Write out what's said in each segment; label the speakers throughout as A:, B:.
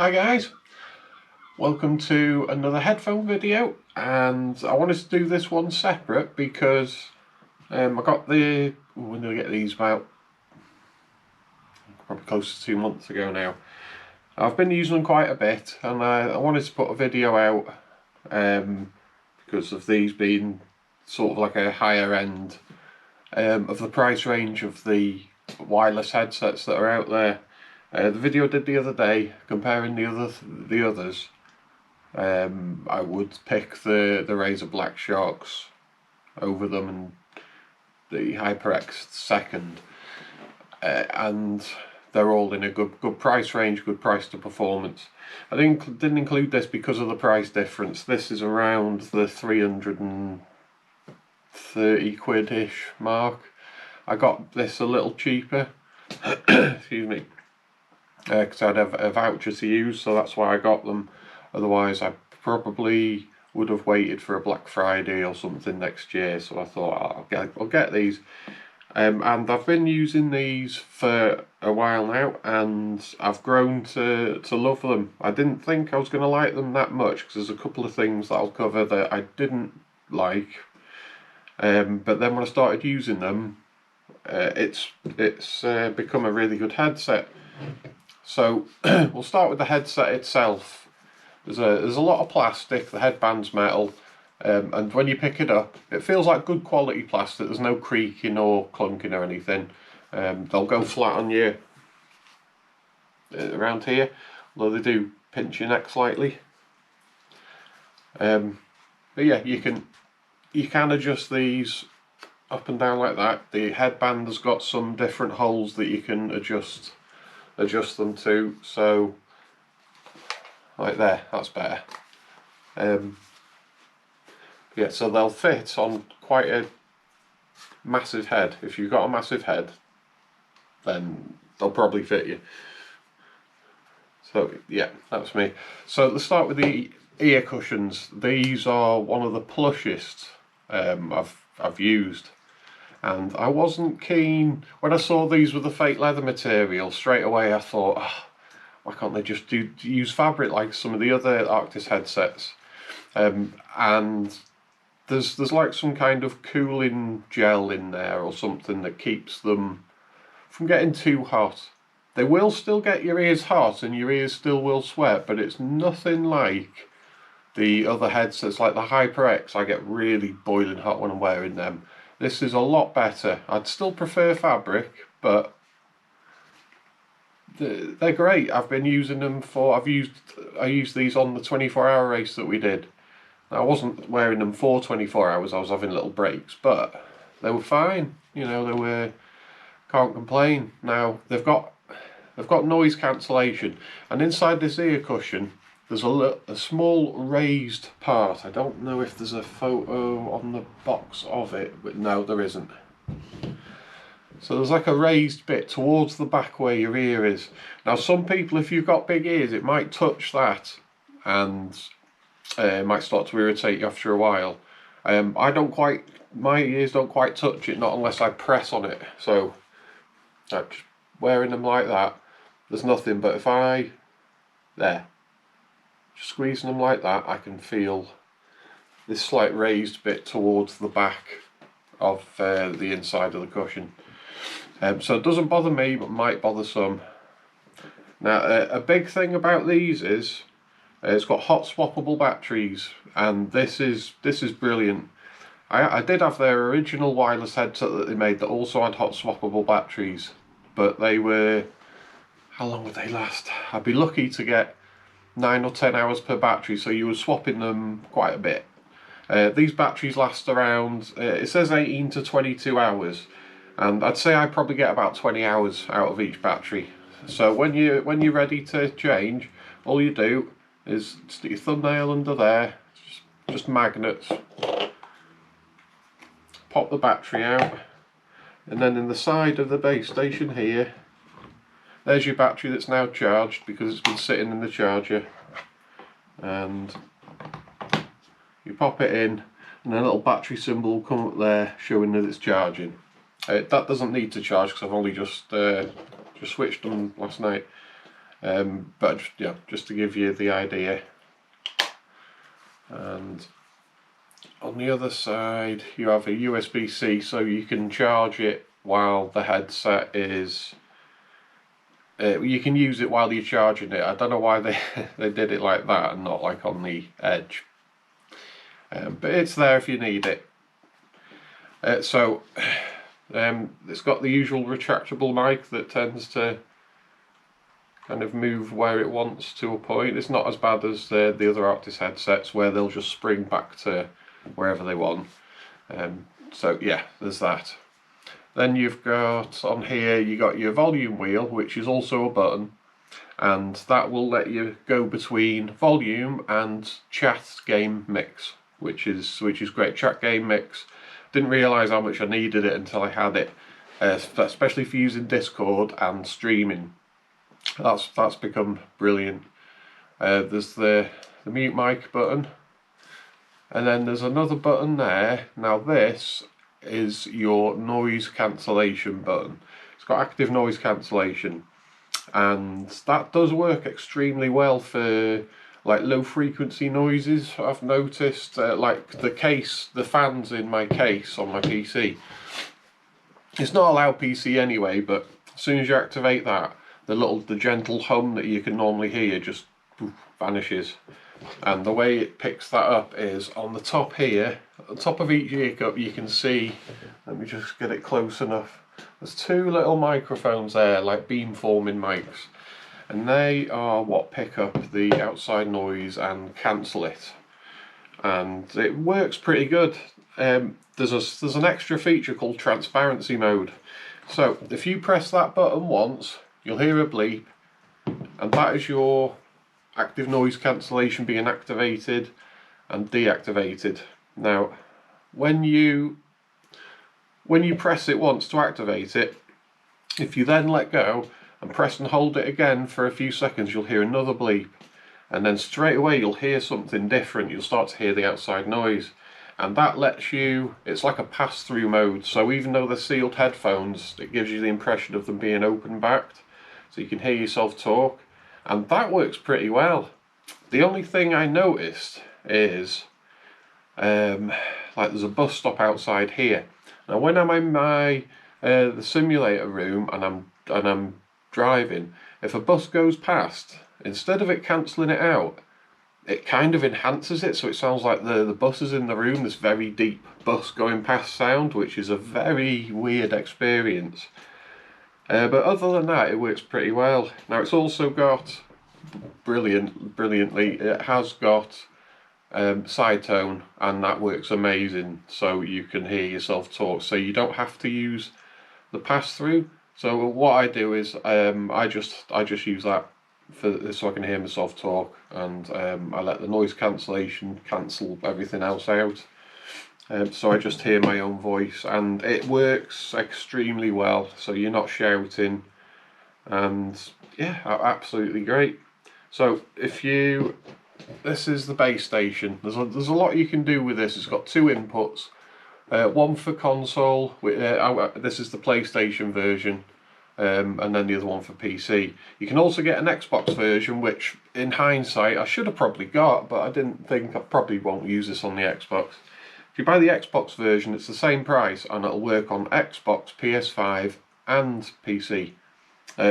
A: Hi guys, welcome to another headphone video, and I wanted to do this one separate because I got when did I get these? About probably close to 2 months ago now. I've been using them quite a bit, and I wanted to put a video out because of these being sort of like a higher end of the price range of the wireless headsets that are out there. The video I did the other day comparing the others. I would pick the Razer Black Sharks over them, and the HyperX second, and they're all in a good price range, good price to performance. I didn't include this because of the price difference. This is around the 330 quid-ish mark. I got this a little cheaper, excuse me, because I'd have a voucher to use, so that's why I got them. Otherwise I probably would have waited for a Black Friday or something next year, so I thought I'll get these. And I've been using these for a while now, and I've grown to love them. I didn't think I was going to like them that much, because there's a couple of things that I'll cover that I didn't like. But then when I started using them, it's become a really good headset. So we'll start with the headset itself. There's a lot of plastic. The headband's metal, and when you pick it up, it feels like good quality plastic. There's no creaking or clunking or anything. They'll go flat on you around here, although they do pinch your neck slightly. But yeah, you can adjust these up and down like that. The headband has got some different holes that you can adjust them to, so like there, that's better. Yeah, so they'll fit on quite a massive head. If you've got a massive head, then they'll probably fit you. So yeah, that's me. So let's start with the ear cushions. These are one of the plushest I've used. And I wasn't keen when I saw these with the fake leather material. Straight away I thought, oh, why can't they just use fabric like some of the other Arctis headsets? And there's like some kind of cooling gel in there or something that keeps them from getting too hot. They will still get your ears hot and your ears still will sweat, but it's nothing like the other headsets. Like the HyperX, I get really boiling hot when I'm wearing them. This is a lot better. I'd still prefer fabric, but they're great. I've been using them I used these on the 24-hour race that we did. Now, I wasn't wearing them for 24 hours. I was having little breaks, but they were fine. You know, can't complain. Now they've got noise cancellation, and inside this ear cushion there's a small raised part. I don't know if there's a photo on the box of it, but no, there isn't. So there's like a raised bit towards the back where your ear is. Now some people, if you've got big ears, it might touch that and it might start to irritate you after a while. My ears don't quite touch it, not unless I press on it. So just wearing them like that, there's nothing, but if just squeezing them like that, I can feel this slight raised bit towards the back of the inside of the cushion. So it doesn't bother me, but might bother some. Now a big thing about these is it's got hot swappable batteries, and this is brilliant. I did have their original wireless headset that they made that also had hot swappable batteries, but they were, how long would they last? I'd be lucky to get 9 or 10 hours per battery, so you were swapping them quite a bit. These batteries last around, it says 18 to 22 hours, and I'd say I probably get about 20 hours out of each battery. So when you're ready to change, all you do is stick your thumbnail under there, just magnets, pop the battery out, and then in the side of the base station here, there's your battery that's now charged because it's been sitting in the charger, and you pop it in and a little battery symbol will come up there showing that it's charging. That doesn't need to charge because I've only just switched them last night. But yeah, just to give you the idea. And on the other side you have a USB-C, so you can charge it while the headset is you can use it while you're charging it. I don't know why they did it like that and not like on the edge, but it's there if you need it. It's got the usual retractable mic that tends to kind of move where it wants to a point. It's not as bad as the other Arctis headsets where they'll just spring back to wherever they want. So yeah, there's that. Then you've got on here, you got your volume wheel, which is also a button, and that will let you go between volume and chat game mix, which is great. Chat game mix. Didn't realise how much I needed it until I had it, especially for using Discord and streaming. That's become brilliant. There's the mute mic button, and then there's another button there. Now this is your noise cancellation button. It's got active noise cancellation, and that does work extremely well for like low frequency noises. I've noticed like the fans in my case on my PC. It's not a loud PC anyway, but as soon as you activate that, the gentle hum that you can normally hear just vanishes. And the way it picks that up is on the top here, at the top of each ear cup you can see, let me just get it close enough, there's two little microphones there, like beamforming mics, and they are what pick up the outside noise and cancel it, and it works pretty good. There's an extra feature called transparency mode, so if you press that button once you'll hear a bleep, and that is your active noise cancellation being activated and deactivated. Now when you press it once to activate it, if you then let go and press and hold it again for a few seconds, you'll hear another bleep, and then straight away you'll hear something different. You'll start to hear the outside noise, and that lets you, it's like a pass-through mode, so even though they're sealed headphones, it gives you the impression of them being open-backed, so you can hear yourself talk. And that works pretty well. The only thing I noticed is like there's a bus stop outside here. Now when I'm in my the simulator room and I'm driving, if a bus goes past, instead of it cancelling it out, it kind of enhances it, so it sounds like the bus is in the room, this very deep bus going past sound, which is a very weird experience. But other than that, it works pretty well. Now it's also got, brilliantly, it has got side tone, and that works amazing, so you can hear yourself talk, so you don't have to use the pass-through. So what I do is I just use that so I can hear myself talk, and I let the noise cancellation cancel everything else out. So I just hear my own voice, and it works extremely well, so you're not shouting, and yeah, absolutely great. So this is the base station. There's a lot you can do with this. It's got two inputs, one for console, this is the PlayStation version, and then the other one for PC. You can also get an Xbox version, which in hindsight I should have probably got, but I didn't think, I probably won't use this on the Xbox. If you buy the Xbox version, it's the same price, and it'll work on Xbox, PS5 and PC.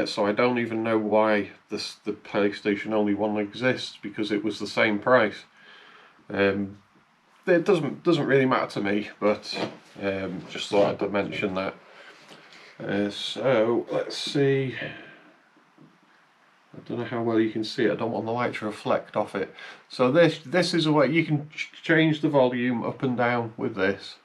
A: So I don't even know why the PlayStation only one exists, because it was the same price. It doesn't really matter to me, but just thought I'd mention that. So let's see. I don't know how well you can see it. I don't want the light to reflect off it. So this is a way you can change the volume up and down with this.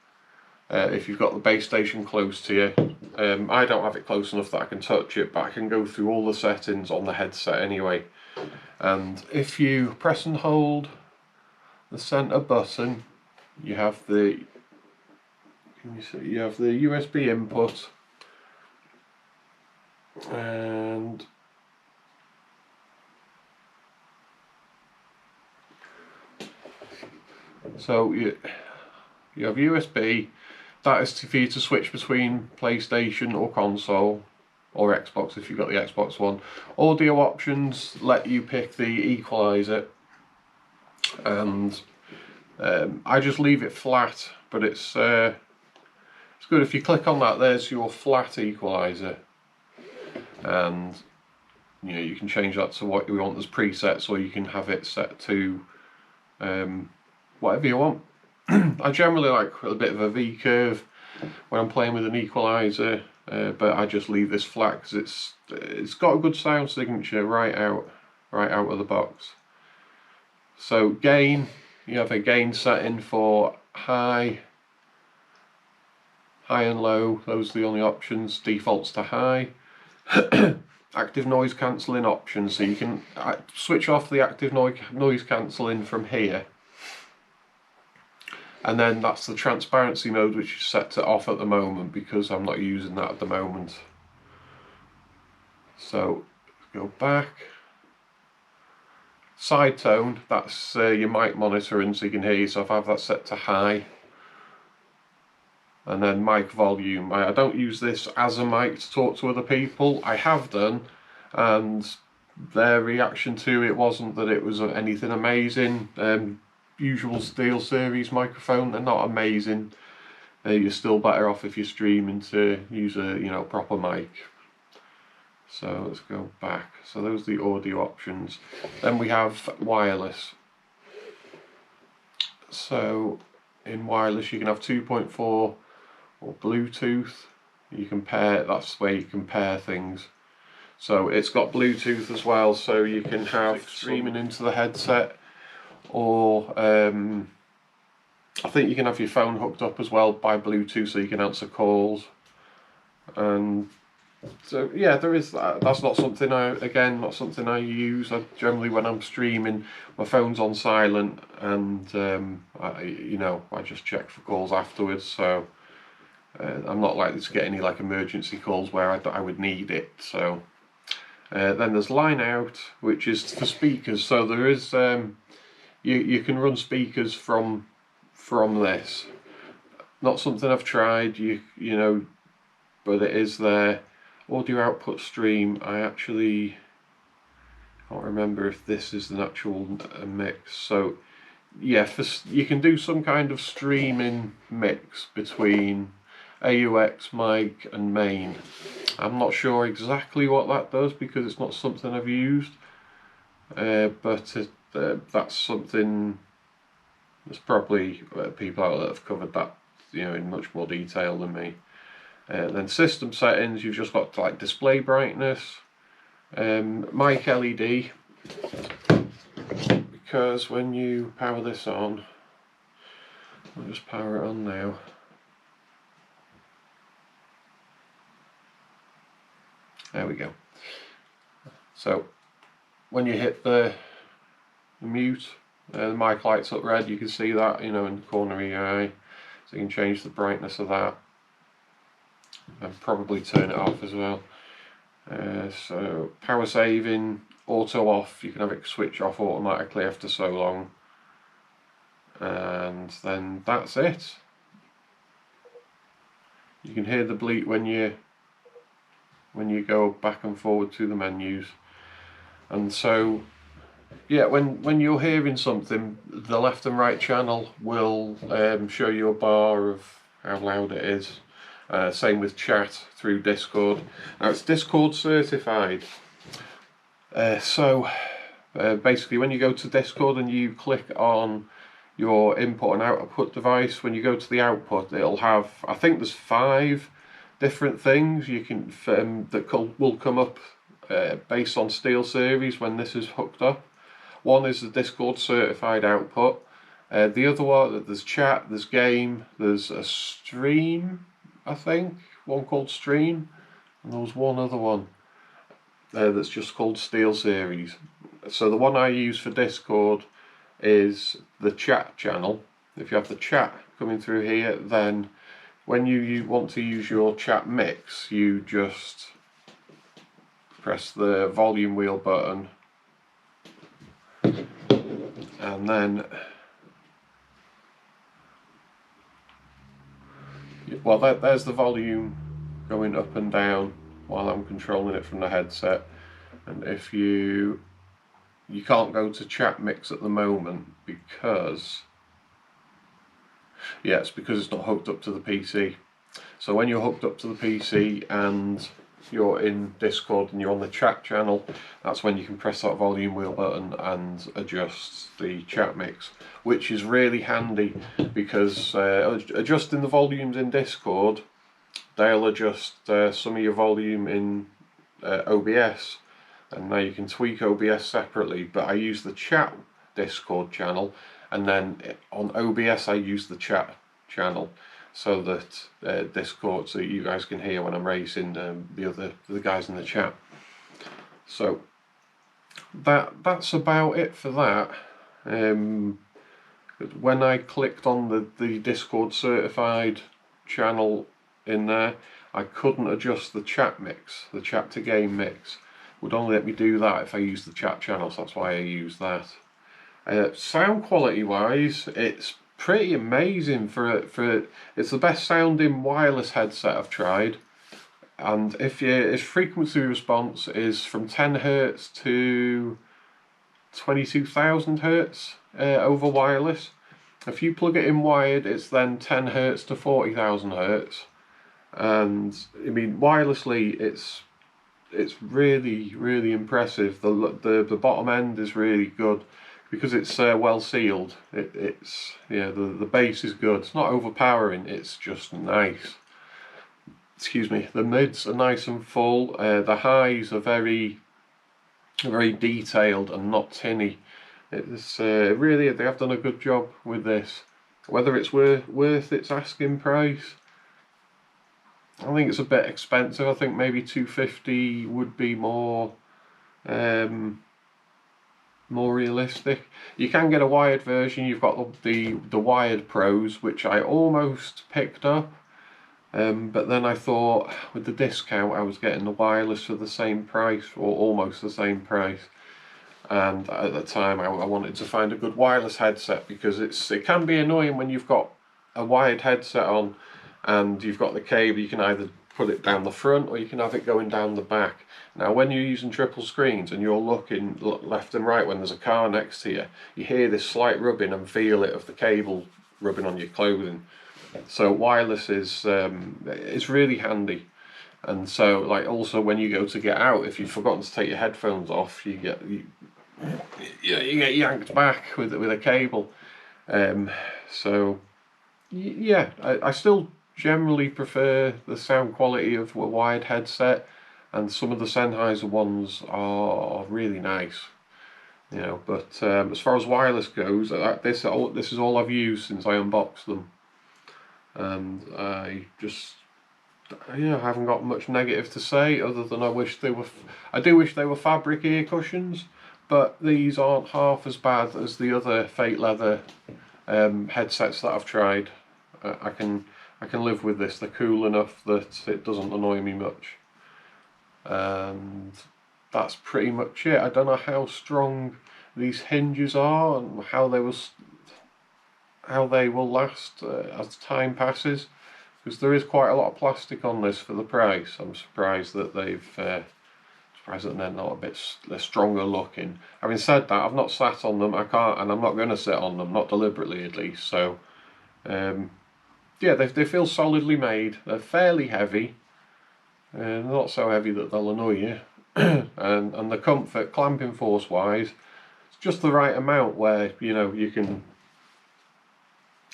A: If you've got the base station close to you. I don't have it close enough that I can touch it, but I can go through all the settings on the headset anyway. And if you press and hold the center button, you have the USB input, and so you have USB. That is for you to switch between PlayStation or console. or Xbox if you've got the Xbox One. Audio options let you pick the equalizer, and I just leave it flat, but it's good. If you click on that, there's your flat equalizer, and you can change that to what you want as presets, or you can have it set to whatever you want. I generally like a bit of a V curve when I'm playing with an equalizer, but I just leave this flat because it's got a good sound signature right out of the box. So gain, you have a gain setting for high and low. Those are the only options. Defaults to high. Active noise cancelling options, so you can switch off the active noise cancelling from here, and then that's the transparency mode, which is set to off at the moment because I'm not using that at the moment. So go back. Side tone, that's your mic monitoring, so you can hear yourself. I have that set to high. And then mic volume, I don't use this as a mic to talk to other people. I have done, and their reaction to it wasn't that it was anything amazing. Usual Steelseries microphone, they're not amazing. You're still better off if you're streaming to use a proper mic. So let's go back. So those are the audio options. Then we have wireless. So in wireless you can have 2.4 or Bluetooth. You can pair, that's where you can pair things. So it's got Bluetooth as well, so you can have streaming into the headset, or I think you can have your phone hooked up as well by Bluetooth, so you can answer calls. And so yeah, there is that. That's not something not something I use. Generally, when I'm streaming, my phone's on silent, and I just check for calls afterwards. So I'm not likely to get any emergency calls where I would need it. So then there's line out, which is for speakers. So there is you can run speakers from this. Not something I've tried. But it is there. Audio output stream, I actually can't remember if this is an actual mix. So yeah, you can do some kind of streaming mix between AUX, mic and main. I'm not sure exactly what that does because it's not something I've used, but that's something, there's probably people out there that have covered that in much more detail than me. Then system settings, you've just got display brightness, mic LED, because when you power this on, I'll just power it on now. There we go. So when you hit the mute, the mic lights up red. You can see that in the corner of your eye, so you can change the brightness of that. And probably turn it off as well. So power saving, auto off, you can have it switch off automatically after so long. And then that's it. You can hear the bleep when you go back and forward to the menus. And so yeah, when you're hearing something, the left and right channel will show you a bar of how loud it is. Same with chat through Discord. Now it's Discord certified. So basically when you go to Discord and you click on your input and output device, when you go to the output, it'll have, I think there's 5 different things you can that will come up based on Steelseries when this is hooked up. One is the Discord certified output. The other one, there's chat, there's game, there's a stream, I think, one called stream, and there was one other one that's just called Steelseries. So the one I use for Discord is the chat channel. If you have the chat coming through here, then when you want to use your chat mix, you just press the volume wheel button, and then there's the volume going up and down while I'm controlling it from the headset. And if you can't go to chat mix at the moment because, yeah, it's because it's not hooked up to the PC. So when you're hooked up to the PC and you're in Discord and you're on the chat channel, that's when you can press that volume wheel button and adjust the chat mix, which is really handy because adjusting the volumes in Discord, they'll adjust some of your volume in OBS, and now you can tweak OBS separately, but I use the chat Discord channel, and then on OBS I use the chat channel, so that Discord, so you guys can hear when I'm racing the guys in the chat. So that's about it for that. When I clicked on the Discord certified channel in there, I couldn't adjust the chat mix, the chat to game mix. It would only let me do that if I use the chat channel, so that's why I use that. Sound quality wise, it's pretty amazing for it's the best sounding wireless headset I've tried, and its frequency response is from 10 Hz to 22,000 Hz over wireless. If you plug it in wired, it's then 10 Hz to 40,000 Hz, and I mean wirelessly it's really impressive. The bottom end is really good because it's well sealed. It's the bass is good. It's not overpowering. It's just nice. Excuse me. The mids are nice and full. The highs are very detailed and not tinny. It's really, they have done a good job with this. Whether it's worth its asking price, I think it's a bit expensive. I think maybe $250 would be more realistic. You can get a wired version. You've got the wired pros, which I almost picked up, but then I thought with the discount I was getting the wireless for the same price, or almost the same price. And at the time I wanted to find a good wireless headset, because it can be annoying when you've got a wired headset on and you've got the cable. You can either put it down the front or you can have it going down the back. Now when you're using triple screens and you're looking left and right when there's a car next to you, you hear this slight rubbing and feel it of the cable rubbing on your clothing. So wireless is really handy. And so, like, also when you go to get out, if you've forgotten to take your headphones off, you get yanked back with a cable. So yeah, I still generally prefer the sound quality of a wired headset, and some of the Sennheiser ones are really nice, you know. But as far as wireless goes, this is all I've used since I unboxed them, and I haven't got much negative to say, other than I do wish they were fabric ear cushions, but these aren't half as bad as the other fake leather headsets that I've tried. I can live with this. They're cool enough that it doesn't annoy me much. And that's pretty much it. I don't know how strong these hinges are and how they will last as time passes, because there is quite a lot of plastic on this for the price. I'm surprised that they're not a bit stronger looking. Having said that, I've not sat on them. I can't, and I'm not going to sit on them, not deliberately at least. So yeah, they feel solidly made. They're fairly heavy, not so heavy that they'll annoy you. and the comfort, clamping force wise, it's just the right amount where you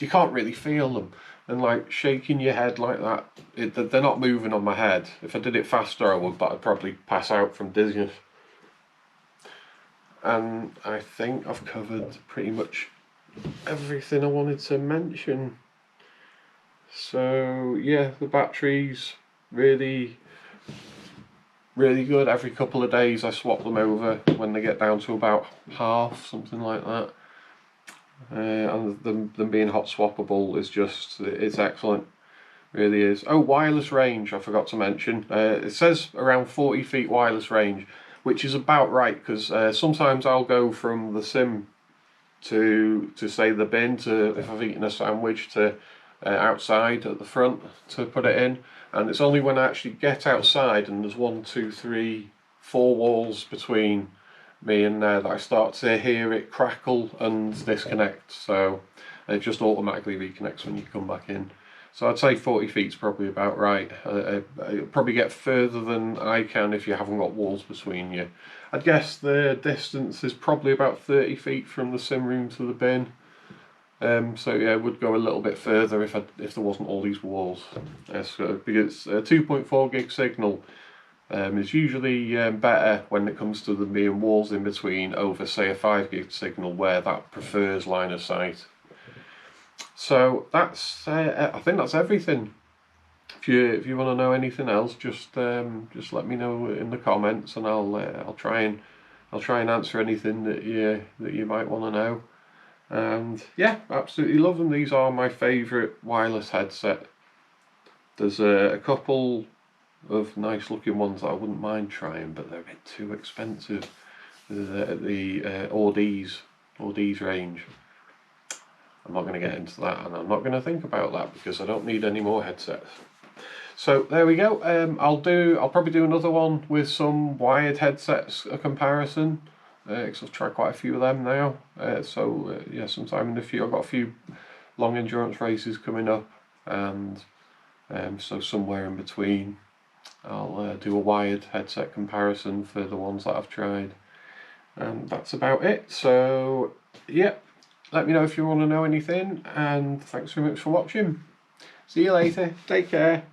A: can't really feel them. And like shaking your head like that, they're not moving on my head. If I did it faster I would, but I'd probably pass out from dizziness. And I think I've covered pretty much everything I wanted to mention. So yeah, the batteries really good. Every couple of days I swap them over when they get down to about half, something like that. And them being hot swappable is it's excellent, really is. Oh, wireless range, I forgot to mention. It says around 40 feet wireless range, which is about right, because sometimes I'll go from the sim to say the bin, to if I've eaten a sandwich, to outside at the front to put it in, and it's only when I actually get outside and there's 1, 2, 3, 4 walls between me and there that I start to hear it crackle and disconnect. So it just automatically reconnects when you come back in. So I'd say 40 feet's probably about right. You'll probably get further than I can if you haven't got walls between you. I'd guess the distance is probably about 30 feet from the sim room to the bin. So yeah, it would go a little bit further if there wasn't all these walls. Because a 2.4 gig signal is usually better when it comes to them being walls in between over, say, a 5 gig signal where that prefers line of sight. So that's I think that's everything. If you want to know anything else, just let me know in the comments, and I'll try and answer anything that you might want to know. And yeah, absolutely love them. These are my favourite wireless headset. There's a couple of nice looking ones that I wouldn't mind trying, but they're a bit too expensive. The Ordees range. I'm not going to get into that, and I'm not going to think about that because I don't need any more headsets. So there we go. I'll probably do another one with some wired headsets, a comparison, because I've tried quite a few of them now. Yeah, sometime in the future. I've got a few long endurance races coming up, and so somewhere in between I'll do a wired headset comparison for the ones that I've tried, and that's about it. So yeah, let me know if you want to know anything, and thanks very much for watching. See you later, take care.